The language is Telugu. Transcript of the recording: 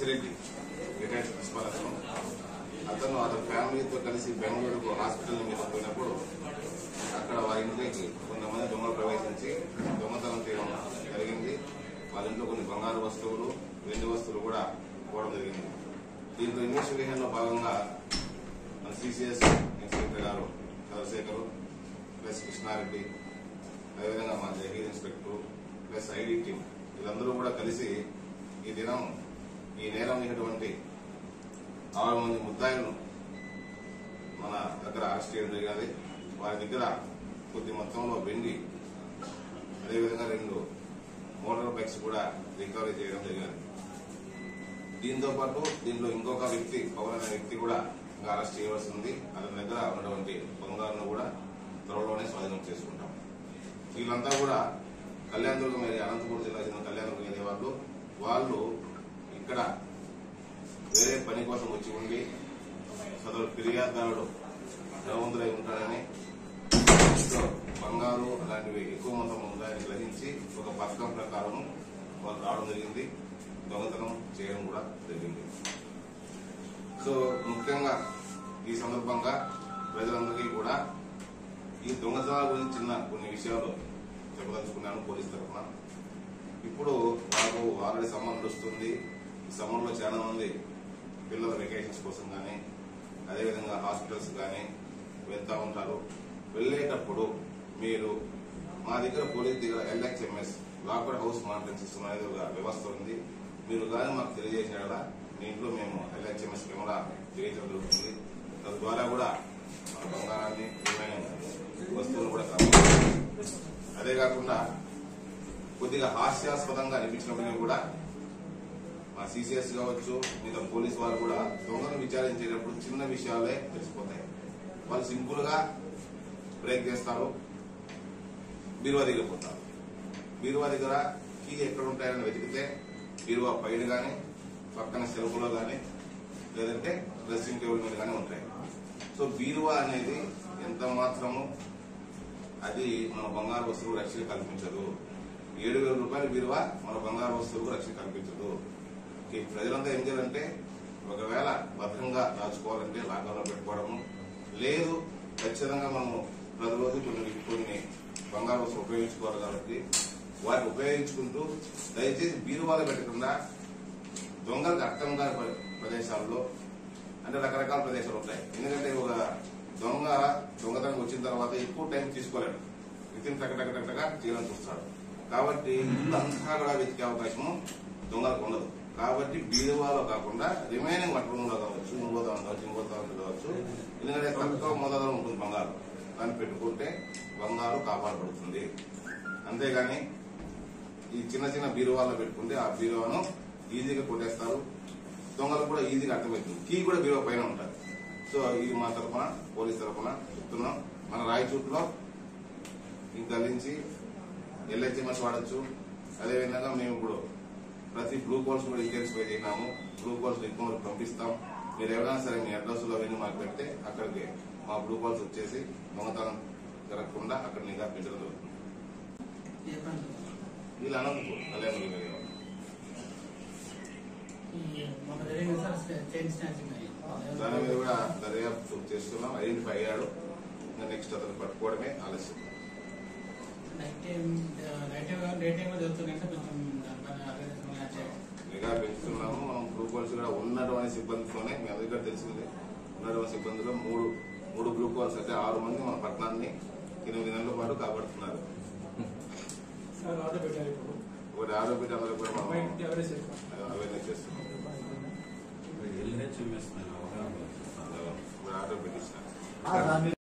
బసిరెడ్డి రిటైర్డ్ ప్రిన్సిపల్ అతను ఫ్యామిలీతో కలిసి బెంగళూరుకు హాస్పిటల్ మీద పోయినప్పుడు అక్కడ వారి ఇంట్లోకి కొంతమంది దొంగలు ప్రవేశించి దొంగతనం చేయడం జరిగింది. వాళ్ళ ఇంట్లో కొన్ని బంగారు వస్తువులు, వెండి వస్తువులు కూడా పోవడం జరిగింది. దీంట్లో ఇన్వెస్టిగేషన్ లో భాగంగా మన సిసిఎస్ ఇన్స్పెక్టర్ గారు చంద్రశేఖర్ ప్లస్ కృష్ణారెడ్డి, అదేవిధంగా మా Zaheer inspector plus ID team వీళ్ళందరూ కూడా కలిసి ఈ దినం ఈ నేరం అయినటువంటి 6 మంది ముద్దాయిలను మన దగ్గర అరెస్ట్ చేయడం జరిగింది. వారి దగ్గర కొద్ది మొత్తంలో వెండి, అదేవిధంగా 2 మోటార్ బైక్స్ కూడా రికవరీ చేయడం జరిగింది. దీంతో పాటు దీంట్లో ఇంకొక వ్యక్తి, పవన్ అనే వ్యక్తి కూడా ఇంకా అరెస్ట్ చేయవలసి ఉంది. అతని దగ్గర ఉన్నటువంటి బంగారును కూడా త్వరలోనే స్వాధీనం చేసుకుంటాం. వీళ్ళంతా కూడా కళ్యాణదుర్గం ఏరియా, అనంతపురం జిల్లా చెందిన కళ్యాణదుర్గం ఏరియా వాళ్ళు ఇక్కడ వేరే పని కోసం వచ్చి ఉండి సదరు ఫిర్యాదుదారుడు ధనవంతుడై ఉంటాడని, బంగారు అలాంటివి ఎక్కువ మొత్తంలో ఉంటాయని గ్రహించి ఒక పథకం ప్రకారం వాళ్ళు రావడం జరిగింది. దొంగతనం చేయడం కూడా జరిగింది. సో ముఖ్యంగా ఈ సందర్భంగా ప్రజలందరికీ కూడా ఈ దొంగతనాల గురించి కొన్ని విషయాలు చెప్పదలుచుకున్నాను పోలీస్ తరఫున. ఇప్పుడు నాకు ఆల్రెడీ సమ్మర్ నడుస్తుంది. ఈ సమ్మర్ లో చాలా మంది పిల్లల వెకేషన్స్ కోసం కానీ, అదేవిధంగా హాస్పిటల్స్ కానీ వెళ్తా ఉంటారు. వెళ్లేటప్పుడు మీరు మా దగ్గర పోలీస్ దగ్గర LHMS locked house monitoring system అనేది ఒక వ్యవస్థ ఉంది. మీరు కానీ మాకు తెలియజేసిన మీ ఇంట్లో మేము LHMS కెమెరా చేయించడం జరుగుతుంది. తద్వారా కూడా మన బంగారాన్ని, వస్తువులు కూడా కావాలి. అదే కాకుండా కొద్దిగా హాస్యాస్పదంగా అనిపించినప్పటికీ కూడా మా సిసిఎస్ కావచ్చు, మిగతా పోలీసు వారు కూడా దొంగను విచారించేటప్పుడు చిన్న విషయాలే తెలిసిపోతాయి. వాళ్ళు సింపుల్ గా బ్రేక్ చేస్తారు, బీరువా దగ్గర పోతారు. బీరువా దగ్గర కీ ఎక్కడ ఉంటాయని వెతికితే బీరువా పైన కానీ, పక్కన సెల్ఫ్లో కానీ, లేదంటే డ్రెస్సింగ్ టేబుల్ మీద కానీ ఉంటాయి. సో బీరువా అనేది ఎంత మాత్రము అది మన బంగారు వస్తువులకు రక్షణ కల్పించదు. 7,000 రూపాయల బీరువా మన బంగారు వస్తువులకు రక్షణ కల్పించదు. ఈ ప్రజలంతా ఏం చేయాలంటే ఒకవేళ భద్రంగా దాచుకోవాలంటే లాకర్లో పెట్టుకోవడము, లేదు ఖచ్చితంగా మనము ప్రతిరోజు కొన్ని బంగారు వస్తువులు ఉపయోగించుకోవాలి కాబట్టి వాటిని ఉపయోగించుకుంటూ దయచేసి బీరువాలో పెట్టకుండా దొంగలకు అర్థం కాని ప్రదేశాల్లో, అంటే రకరకాల ప్రదేశాలు ఉంటాయి. ఎందుకంటే ఒక దొంగతనం వచ్చిన తర్వాత ఎక్కువ టైం తీసుకోలేడు, వితిన్ టకటకటగా చేయాలని చూస్తాడు. కాబట్టి ఇల్లు అంతా కూడా వెతికే అవకాశము దొంగలకు ఉండదు. కాబట్టి బీరువాలో కాకుండా రిమైనింగ్ వంట రూమ్లో కావచ్చు, ఇంకోదాం కావచ్చు, ఎందుకంటే తక్కువ మోతాదులో ఉంటుంది బంగారు, దాన్ని పెట్టుకుంటే బంగారు కాపాడబడుతుంది. అంతేగాని ఈ చిన్న బీరువాలో పెట్టుకుంటే ఆ బీరువాను ఈజీగా కొట్టేస్తారు. దొంగలు కూడా ఈజీగా అర్థమవుతుంది. కీ కూడా బీరువా పైన ఉంటుంది. సో ఇది మా తరఫున, పోలీస్ తరఫున చెప్తున్నాం. మన రాయచూట్లో ఇంకా నుంచి LHMS వాడచ్చు. అదేవిధంగా మేము ఇప్పుడు ప్రతి బ్లూ కాల్స్ కూడా ఇంటెన్సిఫై చేసినాము. బ్లూ కాల్స్ ఎక్కువ వరకు పంపిస్తాం. మీరు ఎవరైనా సరే మీ అడ్రస్లో అవన్నీ మాకు పెడితే అక్కడికి మా బ్లూ కాల్స్ వచ్చేసి దొంగతనం జరగకుండా అక్కడ నిఘా పెంచడం జరుగుతుంది. వీళ్ళు అనంతపూర్ కళ్యాణ దాని మీద కూడా దర్యాప్తు చేస్తున్నాం. ఐడెంటిఫై అయ్యాడు. ఇంకా నెక్స్ట్ అతను పట్టుకోవడమే ఆలస్యం. నిఘా పెంచుతున్నాము. మనం బ్లూ కాల్స్ కూడా ఉన్నటువంటి సిబ్బందితోనే, మీ అందరికీ తెలిసిందే, ఉన్నటువంటి సిబ్బందిలో మూడు బ్లూ కాల్స్ అయితే 6 మంది మన పట్టణాన్ని 8 నెలల పాటు కాపాడుతున్నారు. ఒకటి ఆరోగ్య అందరూ కూడా మనం అవేర్నెస్ చేస్తున్నాం. ఆర్డర్ పెట్టించిన